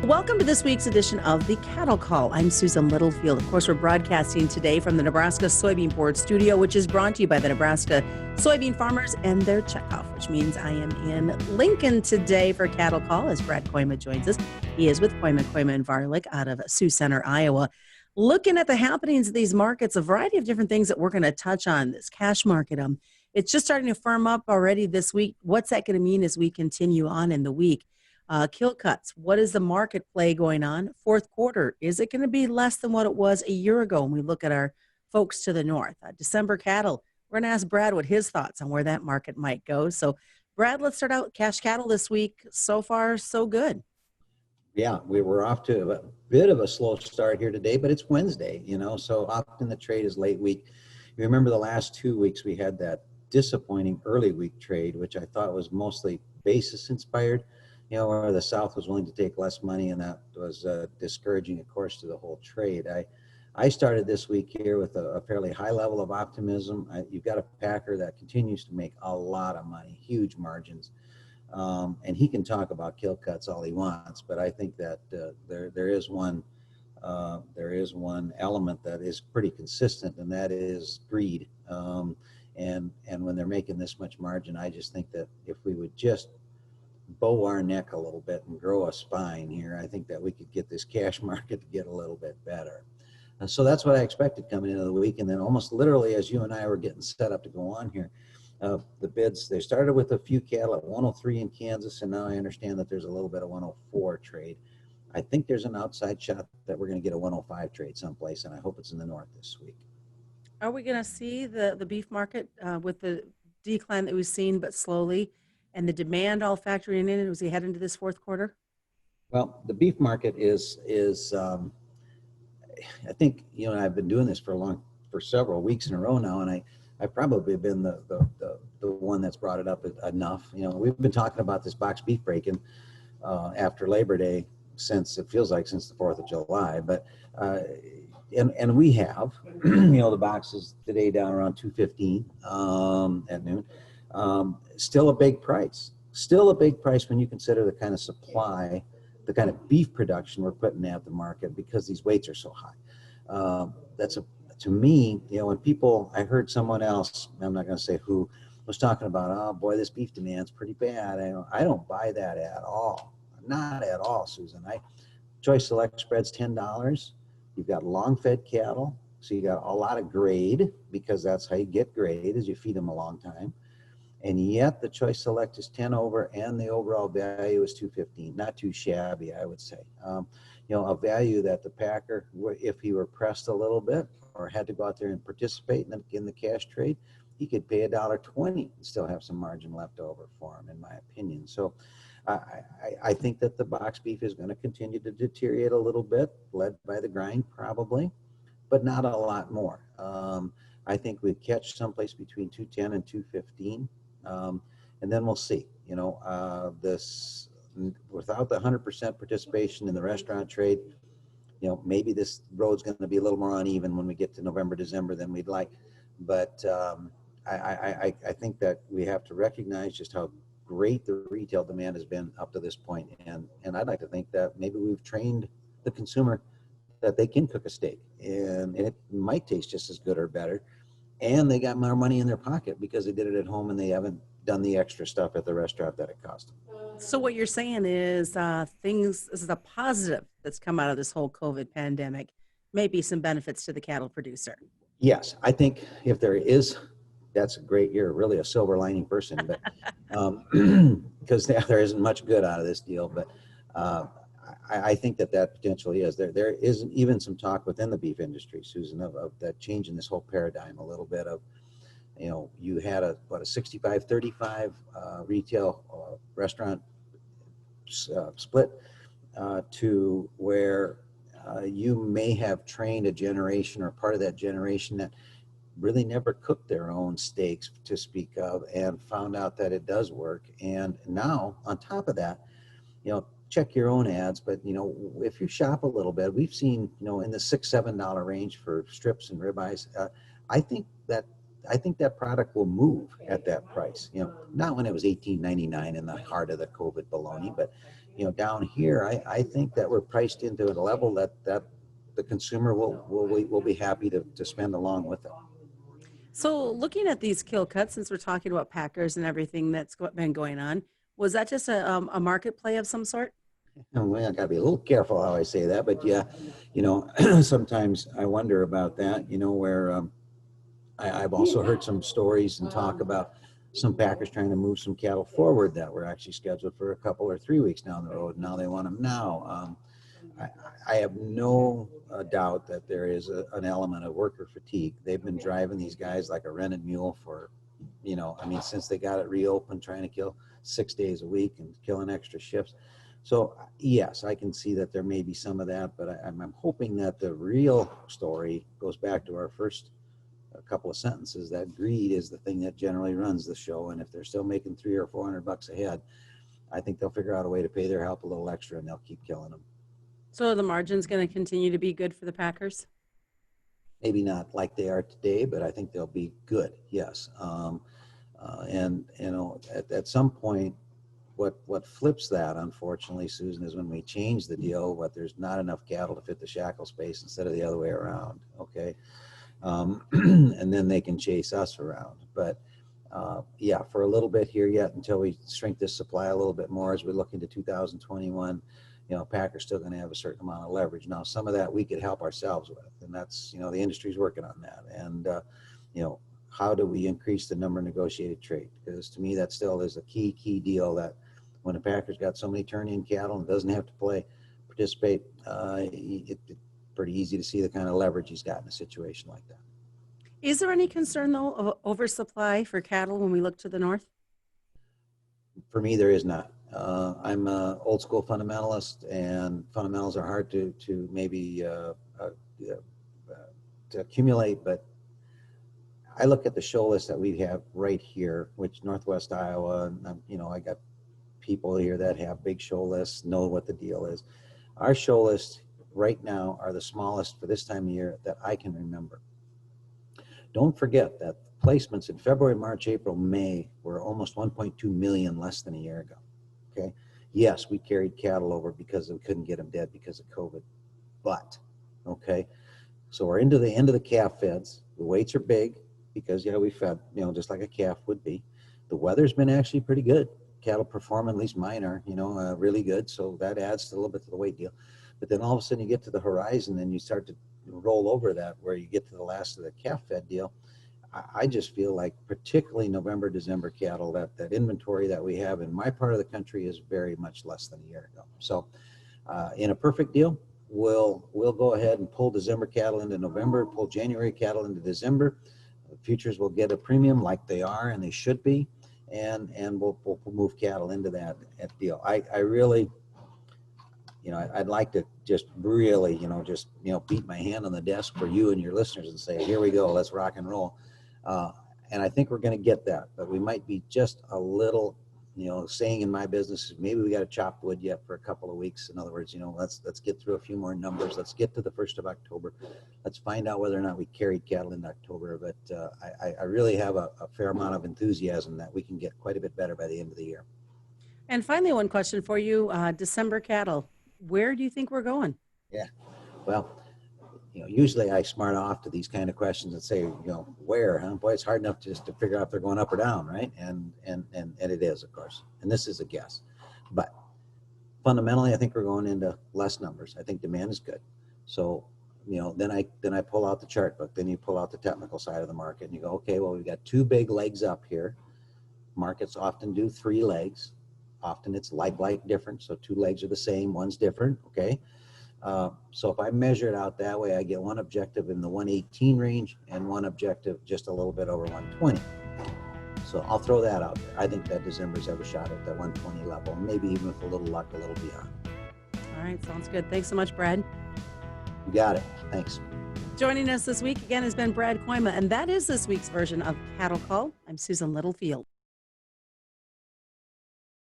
Welcome to this week's edition of the Cattle Call. I'm Susan Littlefield. Of course, we're broadcasting today from the Nebraska Soybean Board studio, which is brought to you by the Nebraska soybean farmers and their checkoff, which means I am in Lincoln today for Cattle Call as Brad Kooima joins us. He is with Kooima Kooima Varilek out of Sioux Center, Iowa. Looking at the happenings of these markets, a variety of different things that we're going to touch on. This cash market, it's just starting to firm up already this week. What's that going to mean as we continue on in the week? Kill cuts. What is the market play going on? Fourth quarter, is it going to be less than what it was a year ago when we look at our folks to the north? December cattle, we're going to ask Brad what his thoughts on where that market might go. So, Brad, let's start out with cash cattle this week. So far, so good. Yeah, we were off to a bit of a slow start here today, but it's Wednesday, so often the trade is late week. You remember the last 2 weeks we had that disappointing early week trade, which I thought was mostly basis inspired, where the South was willing to take less money, and that was discouraging, of course, to the whole trade. I started this week here with a fairly high level of optimism. You've got a packer that continues to make a lot of money, huge margins. And he can talk about kill cuts all he wants, but I think that there is one element that is pretty consistent, and that is greed. And when they're making this much margin, I just think that if we would just bow our neck a little bit and grow a spine here, I think that we could get this cash market to get a little bit better. And so that's what I expected coming into the week. And then almost literally as you and I were getting set up to go on here, the bids, they started with a few cattle at 103 in Kansas, and now I understand that there's a little bit of 104 trade. I think there's an outside shot that we're going to get a 105 trade someplace, and I hope it's in the north this week. Are we going to see the beef market with the decline that we've seen, but slowly, and the demand all factoring in as we head into this fourth quarter? Well, the beef market is I think, I've been doing this for several weeks in a row now, and I've probably been the one that's brought it up enough. We've been talking about this box beef break-in after Labor Day since the 4th of July, but and we have, the box is today down around 215 at noon. Still a big price. Still a big price when you consider the kind of supply, the kind of beef production we're putting at the market because these weights are so high. To me, when I heard someone else, I'm not going to say who, was talking about, oh boy, this beef demand's pretty bad. I don't buy that at all. Not at all, Susan. Choice Select spreads $10. You've got long-fed cattle, so you got a lot of grade because that's how you get grade, is you feed them a long time. And yet the Choice Select is 10 over, and the overall value is 215. Not too shabby, I would say. A value that the packer, if he were pressed a little bit or had to go out there and participate in the cash trade, he could pay $1.20 and still have some margin left over for him, in my opinion. So I think that the box beef is going to continue to deteriorate a little bit, led by the grind probably, but not a lot more. I think we'd catch someplace between 210 and 215. And then we'll see, this without the 100% participation in the restaurant trade, maybe this road's going to be a little more uneven when we get to November, December than we'd like. But I think that we have to recognize just how great the retail demand has been up to this point. And I'd like to think that maybe we've trained the consumer that they can cook a steak and it might taste just as good or better. And they got more money in their pocket because they did it at home and they haven't done the extra stuff at the restaurant that it cost them. So what you're saying is this is a positive that's come out of this whole COVID pandemic, maybe some benefits to the cattle producer. Yes, I think if there is, that's a great, you're really a silver lining person, but because there isn't much good out of this deal, but I think that potentially is. There is even some talk within the beef industry, Susan, of that change in this whole paradigm a little bit of, you had a 65-35 retail restaurant split to where you may have trained a generation or part of that generation that really never cooked their own steaks to speak of and found out that it does work. And now on top of that, check your own ads, but if you shop a little bit, we've seen in the $6-7 range for strips and ribeyes. I think that product will move at that price. Not when it was $18.99 in the heart of the COVID baloney, but down here, I think that we're priced into a level that the consumer will be happy to spend along with it. So, looking at these kill cuts, since we're talking about Packers and everything that's been going on, was that just a market play of some sort? Well, I got to be a little careful how I say that, but yeah, sometimes I wonder about that. Where I've also heard some stories and talk about some Packers trying to move some cattle forward that were actually scheduled for a couple or 3 weeks down the road. Now they want them now. I have no doubt that there is an element of worker fatigue. They've been driving these guys like a rented mule for, since they got it reopened, trying to kill 6 days a week and killing extra shifts. So yes, I can see that there may be some of that, but I'm hoping that the real story goes back to our first couple of sentences, that greed is the thing that generally runs the show. And if they're still making $300 or $400 a head, I think they'll figure out a way to pay their help a little extra and they'll keep killing them. So the margin's going to continue to be good for the Packers? Maybe not like they are today, but I think they'll be good. Yes. And at some point, what flips that, unfortunately, Susan, is when we change the deal, but there's not enough cattle to fit the shackle space instead of the other way around. Okay. And then they can chase us around. But yeah, for a little bit here yet until we shrink this supply a little bit more as we look into 2021, Packers still going to have a certain amount of leverage. Now, some of that we could help ourselves with, and that's, the industry's working on that. And, how do we increase the number of negotiated trade? Because to me, that still is a key deal, that when a Packers got so many turn-in cattle and doesn't have to participate, it's pretty easy to see the kind of leverage he's got in a situation like that. Is there any concern, though, of oversupply for cattle when we look to the north? For me, there is not. I'm an old school fundamentalist, and fundamentals are hard to maybe to accumulate. But I look at the show list that we have right here, which Northwest Iowa, and I got people here that have big show lists, know what the deal is. Our show lists right now are the smallest for this time of year that I can remember. Don't forget that placements in February, March, April, May were almost 1.2 million less than a year ago. Okay. Yes, we carried cattle over because we couldn't get them dead because of COVID. But, okay, so we're into the end of the calf feds. The weights are big because, we fed, just like a calf would be. The weather's been actually pretty good. Cattle perform, at least mine are, really good. So that adds a little bit to the weight deal. But then all of a sudden you get to the horizon and you start to roll over that, where you get to the last of the calf fed deal. I just feel like, particularly November, December cattle, that inventory that we have in my part of the country is very much less than a year ago. So in a perfect deal, we'll go ahead and pull December cattle into November, pull January cattle into December. The futures will get a premium like they are, and they should be, and we'll move cattle into that deal. I really, I'd like to just really, beat my hand on the desk for you and your listeners and say, here we go, let's rock and roll. And I think we're going to get that, but we might be just a little, saying in my business, maybe we got to chop wood yet for a couple of weeks. In other words, let's get through a few more numbers. Let's get to the 1st of October. Let's find out whether or not we carried cattle in October. But I really have a fair amount of enthusiasm that we can get quite a bit better by the end of the year. And finally, one question for you, December cattle. Where do you think we're going? Yeah, well, usually I smart off to these kind of questions and say, where, huh? Boy, it's hard enough just to figure out if they're going up or down, right? And it is, of course. And this is a guess. But fundamentally, I think we're going into less numbers. I think demand is good. So, then I pull out the chart book. Then you pull out the technical side of the market and you go, okay, well, we've got 2 big legs up here. Markets often do 3 legs. Often it's like different. So 2 legs are the same, one's different, okay? So if I measure it out that way, I get one objective in the 118 range and one objective just a little bit over 120. So I'll throw that out there. I think that December's have a shot at that 120 level, maybe even with a little luck, a little beyond. All right, sounds good. Thanks so much, Brad. You got it. Thanks. Joining us this week again has been Brad Kooima, and that is this week's version of Cattle Call. I'm Susan Littlefield.